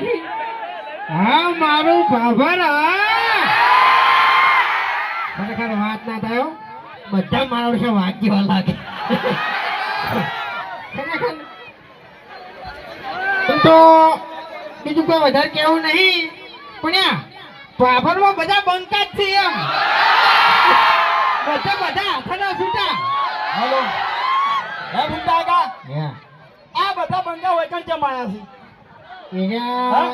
માંથી હા મારું બાબર ખરેખર વાત ના થયો બધા મારા વિશે વાત જેવા લાગે ખરેખર તો બીજું કોઈ વધારે કેવું નહીં પણ બાબરમાં બધા બંકા જ છે એમ બધા હાથના છૂટા હાલો હે ભૂંડા કા યા આ બધા બંગા હોય કણ જમાયા છે એના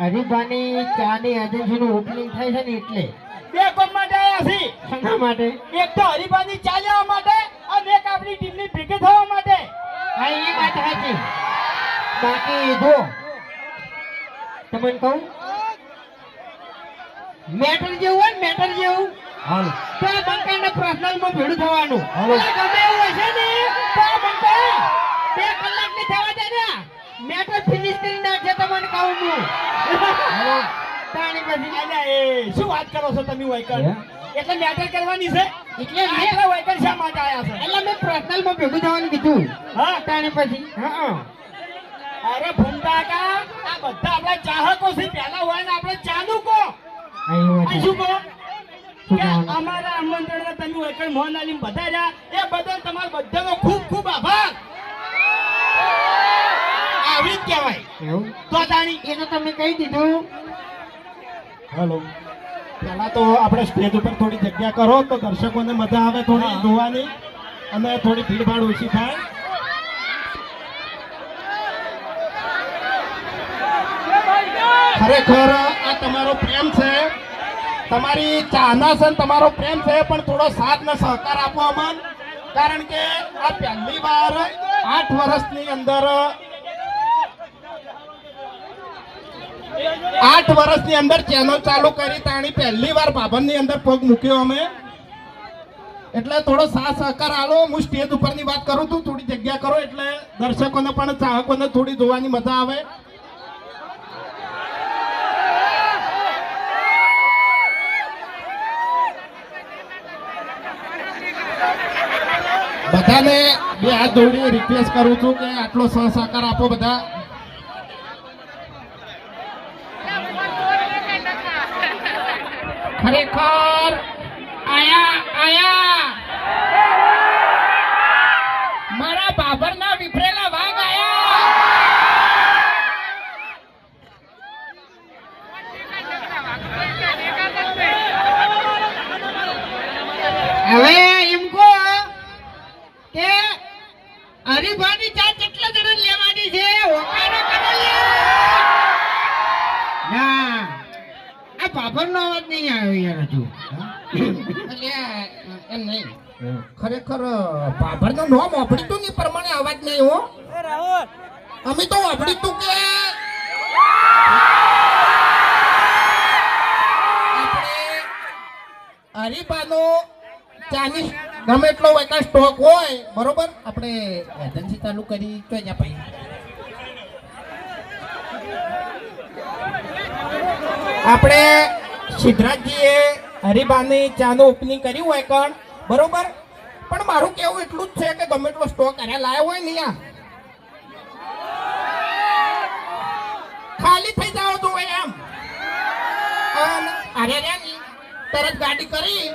હરીબાની ચાની એજન્સીનું ઓપનિંગ થાય છે ને એટલે બે કોમ માટે આયા છે શેના માટે એક તો હરિભાની ચા લેવા માટે અને એક આપણી ટીમની ભેગી થવા માટે હા એ વાત સાચી બાકી જો તમને કહું મેટર જેવું હોય ને મેટર જેવું હાલો તો આ બંકાને પર્સનલમાં ભેળું થવાનું હાલો. એટલે ગમે એવું હશે ને તો આ બંકા 2 કલાક ની થવા દે ને મેટર ફિનિશ કરી નાખશે તમને કહું હું તાણી પછી અલ્યા એ શું વાત કરો છો તમે વૈકલ હે? એટલે મેટર કરવાની છે એટલે એટલે વૈકલ શા માટે આયા છે એટલે મેં પર્સનલમાં ભેગું થવાનું કીધું હા તાણી પછી હા અરે ભૂંડા કા આ બધા આપણા ચાહકો છે પહેલા હોય ને આપણે ચાલુ કો આ શું કહો કે અમારા આમંત્રણમાં તમે વૈકલ મોહન આલીમ બધા રહ્યા એ બદલ તમારો બધાનો ખૂબ ખૂબ આભાર આવી જ કહેવાય એવું તો તાણી એ તો તમે કહી દીધું હેલો પહેલા તો આપણે સ્ટેજ ઉપર થોડી જગ્યા કરો તો દર્શકોને મજા આવે થોડી જોવાની અને થોડી ભીડભાડ ઓછી થાય ખરેખર આ તમારો પ્રેમ છે તમારી ચાહના છે ને તમારો પ્રેમ છે પણ થોડો સાથ ને સહકાર આપો અમન કારણ કે આ પહેલી વાર 8 વર્ષની અંદર 8 વર્ષની અંદર ચેનલ ચાલુ કરી તાણી પહેલી વાર બાબરની અંદર પગ મૂક્યો અમે એટલે થોડો સાથ સહકાર આલો હું સ્ટેજ ઉપરની વાત કરું છું થોડી જગ્યા કરો એટલે દર્શકોને પણ ચાહકોને થોડી જોવાની મજા આવે બધાને બે હાથ જોડી રિક્વેસ્ટ કરું છું કે આટલો સહકાર આપો બધા ખરેખર આયા મારા બાબરના વિફરેલા વાઘ આયા હવે એમ કહો કે હરીભાની ચા કેટલા જણા લેવાની છે ઓકારો કરો લે ના આ બાબરનો અવાજ નહીં આવ્યો યાર હજુ એમ નહીં ખરેખર બાબરનું નામ વાપરીતું ને પ્રમાણે અવાજ નહીં હો અમે તો વાપરીતું કે આપણે હરીબાનો ચાલીસ ગમે એટલો વેકા સ્ટોક હોય બરોબર આપણે એજન્સી ચાલુ કરી તો અહીંયા ભાઈ આપણે સિદ્ધરાજજીએ હરિબાની ચાનું ઓપનિંગ કર્યું હોય કણ બરોબર પણ મારું કેવું એટલું જ છે કે ગમે એટલો સ્ટોક અરે લાવ્યો હોય ને ખાલી થઈ જાવ તો એમ અને અરે રે ની તરત ગાડી કરી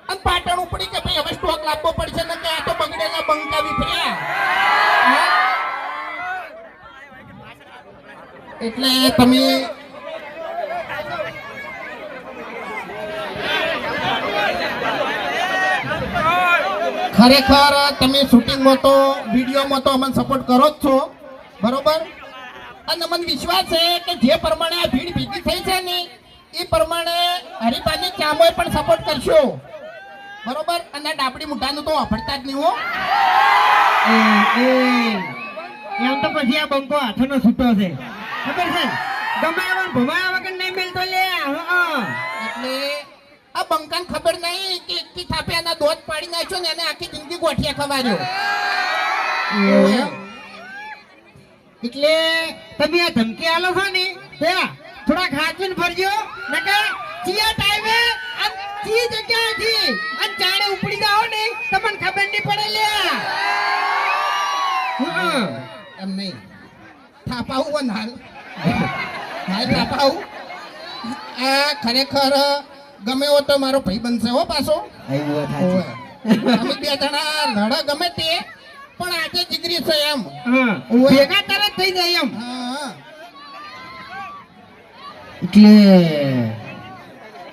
અને પાટણ ઉપડી કે ભાઈ હવે સ્ટોક લાવવો પડશે ને કે આ તો બગડેલા બંકા વિફર્યા એટલે તમે ખરેખર તમે શૂટિંગમાં તો વિડીયોમાં તો અમને સપોર્ટ કરો જ છો બરોબર અને મને વિશ્વાસ છે કે જે પ્રમાણે આ ભીડ ભેગી થઈ છે ને એ પ્રમાણે હરિભાની ચામોય પણ સપોર્ટ કરશો બરોબર અને ડાબડી મુઠાનું તો વાપરતા જ નહીં હો એમ તો પછી આ બંકો હાથનો છૂટો છે ખબર છે ગમે એવા ભમાયા વગર નહીં મિલતો લે એટલે આ બંકાને ખબર નહીં કે એકથી થાપે એના દોધ પાડી નાખ્યો ને એને આખી જિંદગી ગોઠિયા ખવાર્યો એટલે તમે આ ધમકી આલો છો ને થોડા ખાચીને ફરજો નકર ચિયા ટાઈમે આ ચી જગ્યાએથી અને ચાણે ઉપડી જાઓ ને તમને ખબર નહીં પડે લે એમ નહીં થાપાવું હાલ હાય બાપા આવું આ ખરેખર ગમે એવો તો મારો ભાઈ બનશે હો પાછો આવ્યો ઓવે. થાચી અમે બે જણા લડા ગમે તે પણ આજે જીગરી છે એમ હા ઓવે. ભેગા તરત થઈ જાય એમ હા એટલે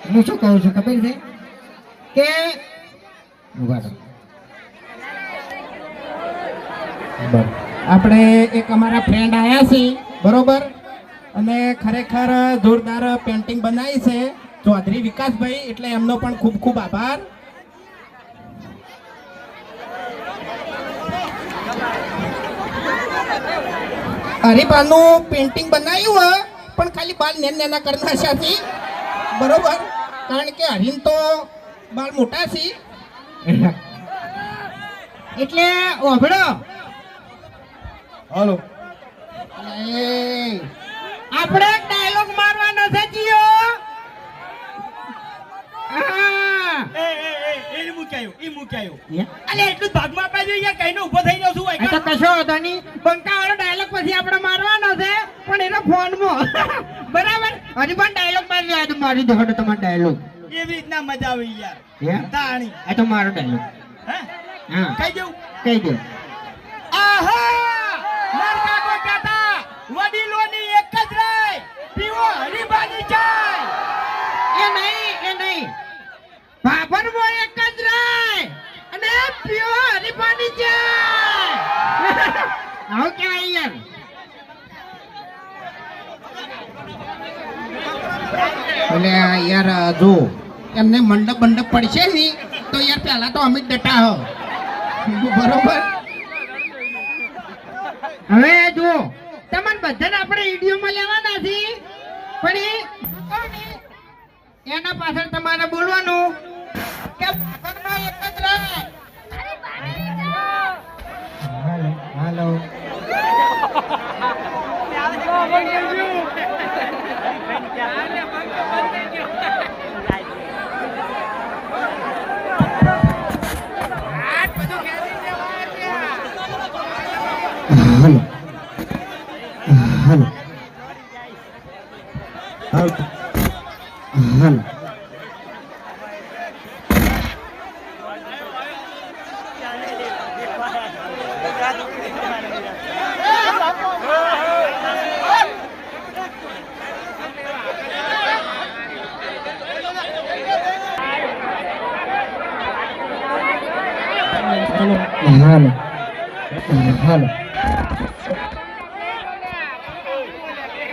હું શું કહું છું ખબર છે કે ઉભા રહો. આપણે એક અમારા ફ્રેન્ડ આયા છે બરોબર અને ખરેખર જોરદાર પેન્ટિંગ બનાવી છે ચૌધરી વિકાસભાઈ એટલે એમનો પણ ખૂબ ખૂબ આભાર હરીબાનું પેન્ટિંગ બનાવ્યું હો પણ ખાલી બાલ નેના કરના છે બરોબર કારણ કે હરીન તો બાલ મોટા છે એટલે ઓભળો હાલો આપણે એક ડાયલોગ મારવાનો છે જીઓ હા એ મૂક્યાયો યા. અલે એટલું જ ભાગમાં આપવા જોઈએ કઈનો ઊભો થઈ જાઉં છું આ તો કશો હતો નહીં બંકાવાળો ડાયલોગ પછી આપણે મારવાનો છે પણ એનો ફોનમાં બરાબર હજી પણ ડાયલોગ મારી યાદ મારી દો તમારો ડાયલોગ એવી રીતના મજા આવી યાર હે તાણી આ તો મારો ડાયલોગ હે હા કઈ દઉં કહી દો આહા મારા કાકો કહેતા વડીલોની એક જ રાય પીવો હરીબાની ચાય એ નહીં બાબરમાં એક જ રાય અને પીઓ હરીફાની ચાય આવું કેવાય યાર એટલે યાર જો એમને મંડપ બંડપ પડશે ને તો યાર પહેલા તો અમે જ ડટા હો બરોબર હવે જુઓ તમને બધાને આપણે વિડીયોમાં લેવાના છે પણ એના પાછળ તમારે બોલવાનું કે બાબરમાં એક જ રાય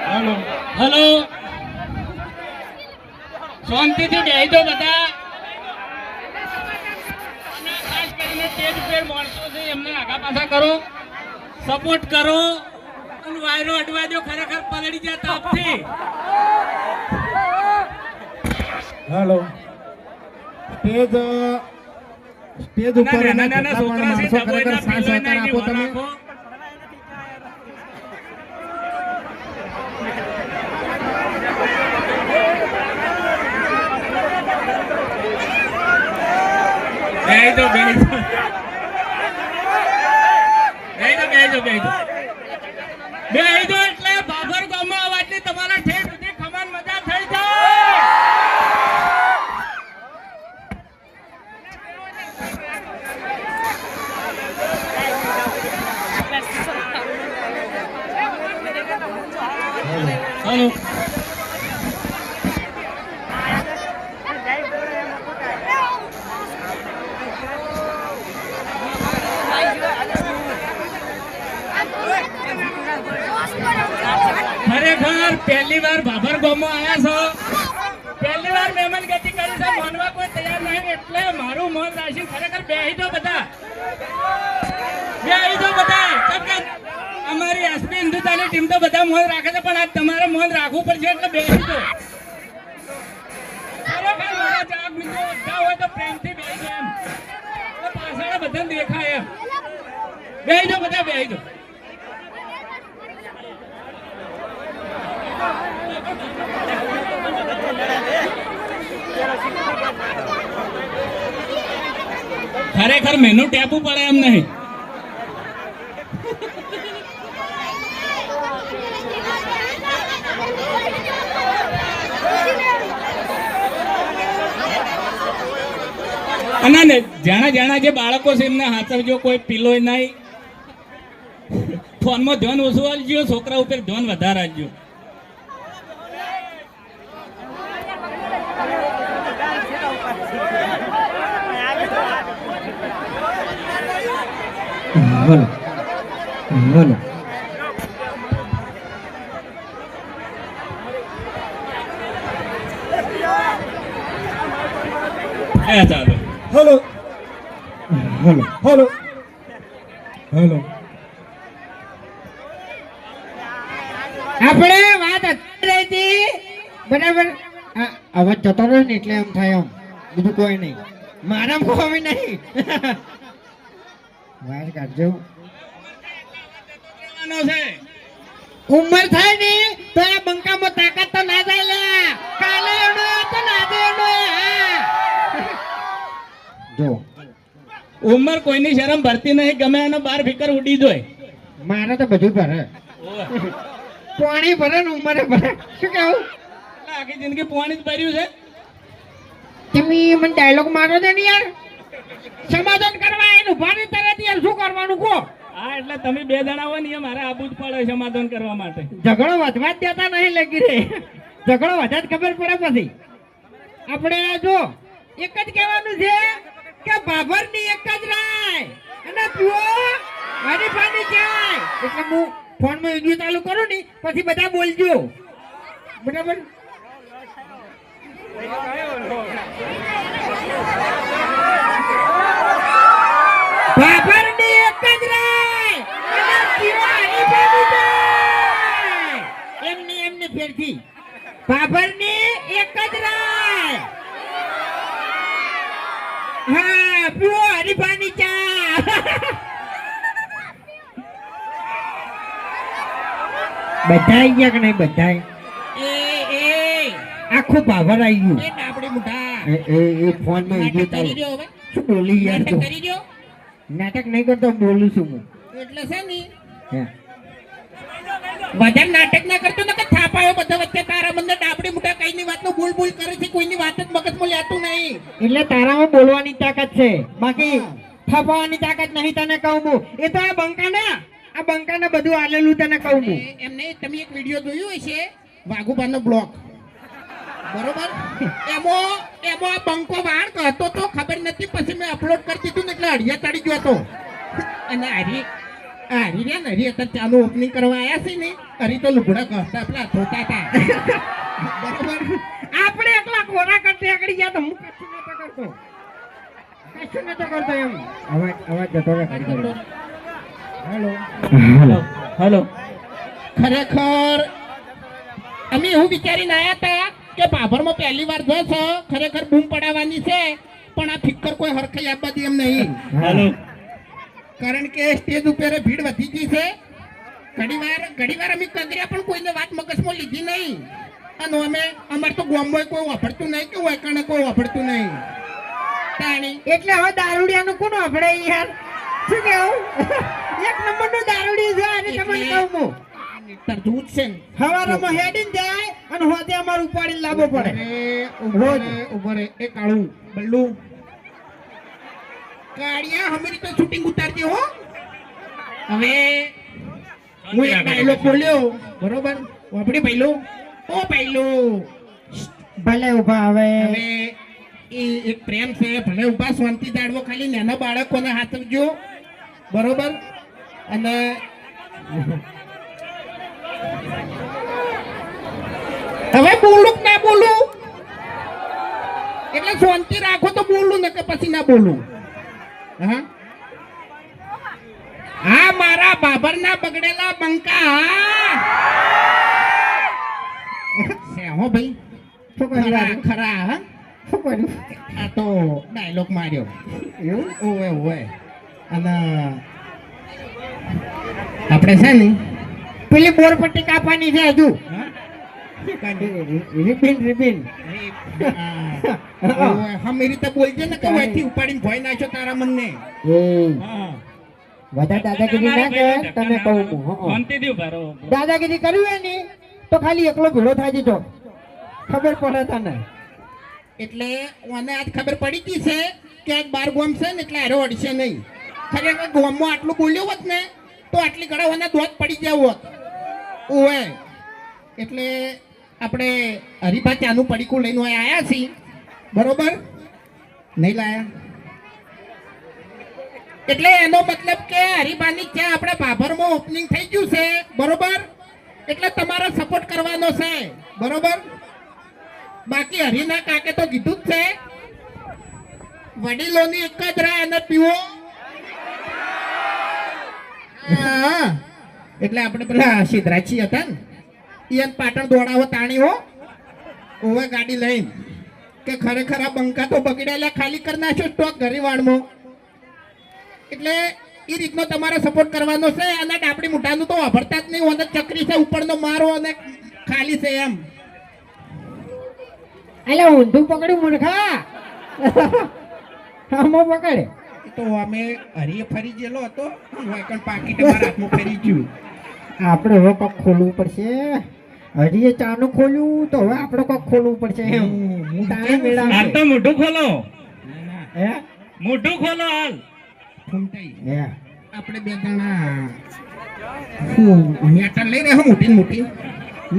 હાલો હેલો શાંતિથી બેહી દો બધા અને ખાસ કરીને સ્ટેજ ઉપર માણસો છે એમને આગા પાછા કરો સપોર્ટ કરો અને વાયરો અડવા દો ખરેખર પલળી જાય તાપથી હેલો સ્ટેજ ઉપર નાના નાના છોકરા છે દબોઈના પિલ્લોના આપો તમે રાખો બેહી દો એટલે બાબર ગામમાં આ વાતની તમારા ઠેઠ સુધી ખમાન મજા થઈ જાય હેલો ખરેખર પહેલી વાર બાબર ગામમાં આવ્યા છો પહેલી વાર મહેમાન ગતિ કરી છે માનવા કોઈ તૈયાર નહીં એટલે મારું મન રાખી ખરેખર બેહી દો બધા કેમ કે અમારી એસપી હિન્દુસ્તાની ટીમ તો બધા મોન રાખે છે પણ આજ તમારે મોન રાખવું પડશે એટલે બેહી દો ખરેખર મારા ચાક મિત્રો બધા હોય તો પ્રેમથી બેહી દો એમ તો પાછળ બધાને દેખાય એમ બેહી દો બધા બેહી દો ખરેખર મેનુ ટેપું પડે એમ નહીં અને ને જાણા જાણા જે બાળકો છે એમને હાચવજો, કોઈ પીલો નહીં. ફોનમાં ધ્યાન ઓછું આપજો, છોકરા ઉપર ધ્યાન વધારે આપજો. બોલો બોલો. ચાલો હેલો બોલો. Hello hello. આપણે વાત અત્યારે રહી હતી બરાબર. આ અવાજ જતો રહ્યો ને એટલે એમ થાય, એમ બીજું કોઈ નહીં. મારા મોહમી નહીં. વાત કાઢજો. કહેવાનો છે ઉંમર થાય ને તો આ બંકામાં તાકાત તો ના જાય લે. કાલે એનો તો ના દે એનો. હા જો ઉંમર કોઈની શરમ ભરતી નહીં, ગમે એનો બાર ફિકર ઉડી જોય. મારે તો બધું ભરે. પાણી ભરે ને ઉંમરે ભરે. શું કેવું? આખી જિંદગી પાણી જ ભર્યું છે. તમે મને ડાયલોગ મારો દે ને યાર. સમાધાન કરવા એનું ભારે તરત યાર શું કરવાનું કહો. હા એટલે તમે બે જણા હોય ને એ મારે આબુ જ પડે સમાધાન કરવા માટે. ઝઘડો વધવા જ દેતા નહીં લગી રે. ઝઘડો વધે જ ખબર પડે પછી. આપણે જો એક જ કહેવાનું છે કે બાબરની એક જ રાય અને પીવો મારી પાણી જાય. એટલે હું ફોનમાં વિડિયો ચાલુ કરું ને પછી બધા બોલજો બરાબર. બાબરની એક જ રાય અને પીવો મારી પાણી જાય. એમની ફેરથી બાબરની એક જ રાય. હા પીવો હરીફાની ચા. બધા આવી ગયા કે નહીં? બધા આખું પાવર આવી ગયું. એ ફોન માં વિડિયો ચાલુ. શું બોલી યાર તું? નાટક નહીં કરતો, બોલું છું હું. એટલે છે ને હે. વધારે નાટક ના કરતો ને કે થાપાયો બધા વચ્ચે તારા મને ડાબડી મુઠા કઈની વાતનો બોલ બોલ કરે છે, કોઈની વાત જ મગજમાં લેતું નહીં. એટલે તારામાં બોલવાની તાકાત છે, બાકી થપાવાની તાકાત નહીં. તને કહું હું, એ તો આ બંકાને બધું આલેલું તને કહું હું. એમને તમે એક વિડિયો જોયું હશે વાઘુબાનો બ્લોક, બરોબર? એમાં આ બંકો વાળ કહતો તો ખબર નથી, પછી મેં અપલોડ કરી દીધું ને એટલે અડિયા ચડી ગયો હતો. અને હરી રે ને હરી અત્યારે ચાલુ ઓપનિંગ કરવા આવ્યા છે ને, હરી તો લુગડા કહતા પેલા ધોતા હતા. બરોબર? આપણે એકલા ખોરા કરતે આગળ ગયા તો હું કશું નતો કરતો એમ. અવાજ જતો રહે. હેલો. ખરેખર અમે એવું વિચારીને આવ્યા હતા કે બાભરમાં પહેલી વાર જો છો, ખરેખર બૂમ પડાવવાની છે, પણ આ ફિક્કર કોઈ હરખાઈ આપવા દે એમ નહીં. હેલો. કારણ કે સ્ટેજ ઉપર ભીડ વધી ગઈ છે. ઘડીવાર અમે કગર્યા પણ કોઈને વાત મગજમાં લીધી નહીં. અને અમારે તો ગામમાં કોઈ વાપરતું નહીં કે વાયકાણે કોઈ વાપરતું નહીં. તાણી એટલે હવે દારૂડિયાનું કોણ વાપરે યાર? શું કેવું? એક નંબરનું દારૂડી છે અને તમને કહું હું. તરજૂજ છે ને. હવારમાં હેડીને જાય અને હોતે અમાર ઉપાડીને લાવવો પડે. ઉભરે એ કાળું બલ્લુ કાળિયા હમરી તો શૂટિંગ ઉતારતી હો. હવે હું એક ડાયલોગ બોલ્યો, બરોબર? વાપડી પહેલો ઓ પહેલો ભલે ઉભા હવે. હવે એ એક પ્રેમ છે, ભલે ઉભા શાંતિ દાડવો, ખાલી નાના બાળકોને હાથવજો, બરોબર? અને હવે બોલું કે ના બોલું? એટલે શાંતિ રાખો તો બોલું, ને કે પછી ના બોલું? હા મારા બાબરના બગડેલા બંકા. હો ભાઈ શું કર્યું? ખરા હા શું કર્યું? આ તો ડાયલોગ માર્યો એવું? ઓવે અને આપણે છે ને પેલી બોરપટ્ટી કાપવાની છે હજુ. રિબિન હમી રીતે બોલજે ને કે વાયથી ઉપાડીને ભોય નાખ્યો તારા મનને. વધારે દાદાગીરી ના કર, તને કહું હું. શાંતિથી ઉભા રહો. દાદાગીરી કરવી હોય ને તો ખાલી એકલો ભેળો થાય તો ખબર પડે તને. એટલે મને આજ ખબર પડી ગઈ છે કે આજ 12 ગોમ છે ને એટલે હારો અડશે નહીં. ખરેખર ગોમમાં આટલું બોલ્યો હોત ને તો આટલી ઘણા મને દોત પડી જાવ હોત. ઓએ એટલે આપણે હરીફા ચાનું પડીકું લઈને આવ્યા છીએ, બરોબર? નહીં લાયા એટલે એનો મતલબ કે હરીફાની ચા આપણા ભાભરમાં ઓપનિંગ થઈ ગયું છે, બરોબર? એટલે તમારે સપોર્ટ કરવાનો છે, બરોબર? બાકી હરીના કાકે તો કીધું જ છે વડીલોની એક જ રાહ અને પીવો. હા, એટલે આપણે પેલા સિદ્ધરાજી હતા ને ઈયન પાટણ દોડાવો તાણીઓ ઓવે ગાડી લઈને કે ખરેખર આ બંકા તો બગડેલા ખાલી કરી નાખ્યો સ્ટોક ગરીવાડમાં. એટલે એ રીતનો તમારે સપોર્ટ કરવાનો છે. અને ડાપડી મુઠાનું તો વાપરતા જ નહીં, અને ચકરી છે ઉપરનો મારો અને ખાલી છે એમ. એટલે ઊંધું પકડ્યું મૂર્ખા. આમો પકડે તો અમે હરીએ ફરી ગયેલો હતો વાયકણ પાકીટ મારા હાથમાં ફરી ગયું. આપણે હવે કોક ખોલવું પડશે. હજી એ ચાનું ખોલ્યું તો હવે આપણે કોક ખોલવું પડશે એમ. તારે મેળા હાલ તો મોઢું ખોલો, હે મોઢું ખોલો હાલ. ફૂમતાઈ હે આપણે બે જણા મેટર લઈ રહ્યા મોટી ને મોટી.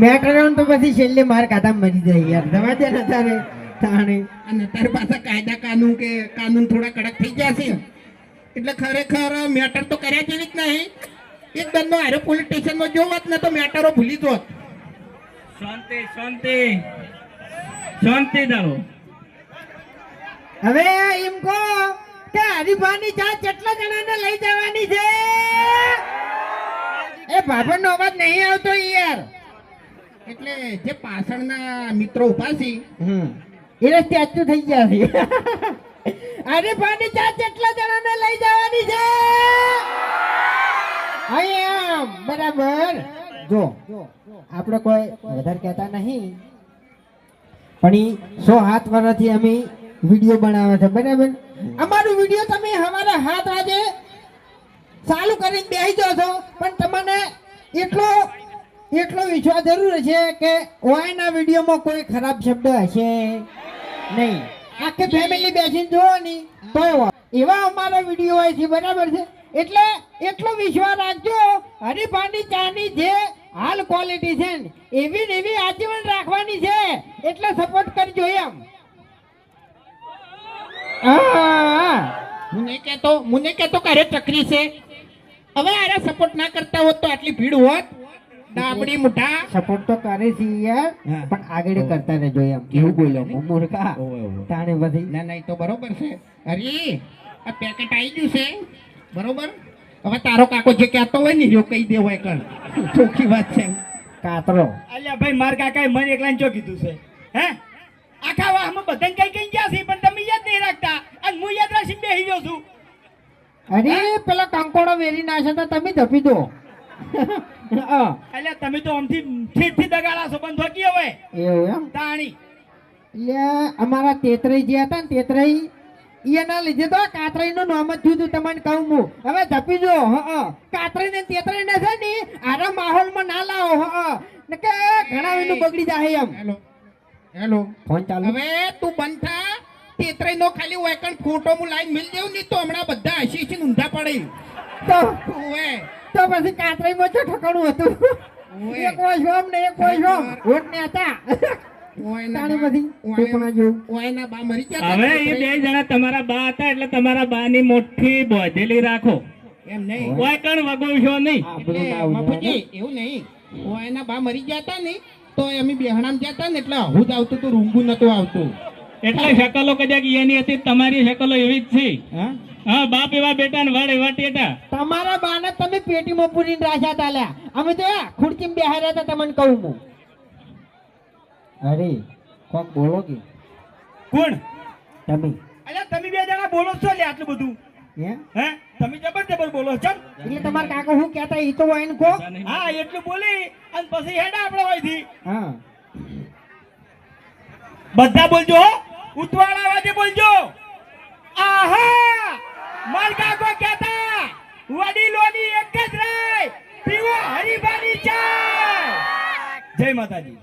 મેકરણ તો પછી છેલ્લે માર કાતા મરી જાય યાર. દવા દે ને તારે તાણે. અને તાર પાછા કાયદા કાનૂન થોડા કડક થઈ ગયા છે એટલે ખરેખર મેટર તો કર્યા જેવી જ નહીં. એક દંડનો હારે પોલીસ સ્ટેશનમાં જોવત ને તો મેટરો ભૂલી જોત. શાંતિ શાંતિ શાંતિ ધારો. હવે એમ કહો કે હરીફાની ચા કેટલા જણાને લઈ જવાની છે? એ ભાભરનો અવાજ નહીં આવતો યાર. એટલે જે પાછળના મિત્રો ઉભા છે એ સ્ટેચ્યુ થઈ ગયા છે. હરીફાની ચા કેટલા જણાને લઈ જવાની છે? અહીંયા બરાબર. જો આપણે કોઈ વધારે કહેતા નહીં, પણ ઈ 107 વર્ષથી અમે વિડીયો બનાવે છે, બરાબર? અમારું વિડીયો તમે સવારે 7 વાગે ચાલુ કરીને બેસી જાઓ છો, પણ તમને એટલો વિશ્વાસ જરૂર છે કે ઓયના વિડીયોમાં કોઈ ખરાબ શબ્દ હશે નહીં. આખી ફેમિલી બેસીને જોવો ની તો એવા અમારા વિડીયો હોય છે, બરાબર છે? એટલે એટલો વિશ્વાસ રાખજો. હરીફાની ચાની જે હાલ ક્વોલિટી છે ને એવી ને એવી આજીવન રાખવાની છે, એટલે સપોર્ટ કરજો એમ. હા, મને કહેતો કરે ચકરી છે. હવે આરે સપોર્ટ ના કરતા હોત તો આટલી ભીડ હોત. ડાબડી મુઠા સપોર્ટ તો કરે છે યાર, પણ આગળ કરતા રહેજો એમ. કેવું બોલ્યો મૂર્ખા તાણે પછી. ના ના, એ તો બરોબર છે. અરે આ પેકેટ આવી ગયું છે, બરોબર? હવે તારો કાકો જે કહેતો હોય ને જો કહી દે હોય કણ ચોખ્ખી વાત છે. કાતરો અલ્યા ભાઈ માર કાકાએ મને એકલાને ચો કીધું છે? હે આખા વાહમાં બધાને કઈ ગયા છે પણ તમે યાદ નહીં રાખતા અને હું યાદ રાખીને બેસી ગયો છું. અરે પેલા કંકોડો વેરી નાખે તો તમે ધપી દો. અલ્યા તમે તો આમથી ઠીઠથી દગાડા છો બંધ હોકી હવે એવું એમ? તાણી એટલે અમારા તેતરાઈ જે હતા ને તેતરાઈ એના લીધે તો કાતરાઈ નું નામ જ થયું તમને કહું હું. હવે ધપી જો. કાતરાઈ ને તેતરાઈ ને છે ને આરા માહોલમાં ના લાવો. કે ઘણા વેલું બગડી જાય એમ. હેલો ફોન ચાલુ. હવે તું બંધ થા. તેતરાઈ નો ખાલી વેકણ ફોટો હું લાઈન મિલ દેવું નહીં તો હમણાં બધા હસી હસી ઊંધા પડે. તો ઓએ તો પછી કાતરાઈ માં શું ઠકાણું હતું? એક વર્ષ ને એક વર્ષ વોટ ને હતા. તાણી બધી ટેકણા જેવું. ઓયના બા મરી ગયા હવે એ બે જણા તમારા બા હતા એટલે તમારા બા ની મોટી બોધેલી રાખો. એમ નહીં. કોઈ કણ વગોવશો નહીં. આપણું ના એટલે ઉજવાય. બાપુજી, એવું નહીં. ઓયના બા મરી ગયા હતા ને તો અમે બેહણામ જતા ને એટલે આવું જ આવતું હતું, રૂંગું નતું આવતું. એટલે શકલો કદાચ એની હતી તમારી શકલો એવી જ છે. હા બાપ એવા બેટા ને વડ એવા ટેટા. તમારા બાને તમે પેટીમાં પૂરીને રાખ્યા તા લ્યા. અમે તો ખુરચીમાં બેહાર્યા હતા તમને કહું હું. અરે કોક બોલો કે કોણ? તમે અલ્યા તમે બે જણા બોલો છો લે આટલું બધું? હે? હે તમે જબર જબર બોલો છો. એટલે તમારા કાકા શું કહેતા એ તો હોય ને કો. હા એટલું બોલી અને પછી હેડા આપણે હોયથી હા બધા બોલજો હો. ઉતવાળા અવાજે બોલજો. આહા માર કાકો કહેતા વડીલોની એક જ રાય પીવો હરીફાની ચા. જય માતાજી.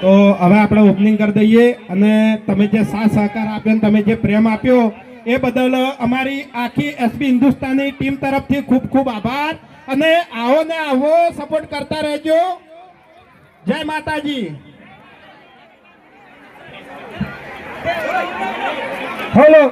તો હવે આપણે ઓપનિંગ કરી દઈએ અને તમે જે સાથ સહકાર આપ્યો અને તમે જે પ્રેમ આપ્યો એ બદલ અમારી આખી એસબી હિન્દુસ્તાની ટીમ તરફથી ખૂબ ખૂબ આભાર અને આવો ને આવો સપોર્ટ કરતા રહેજો. જય માતાજી. બોલો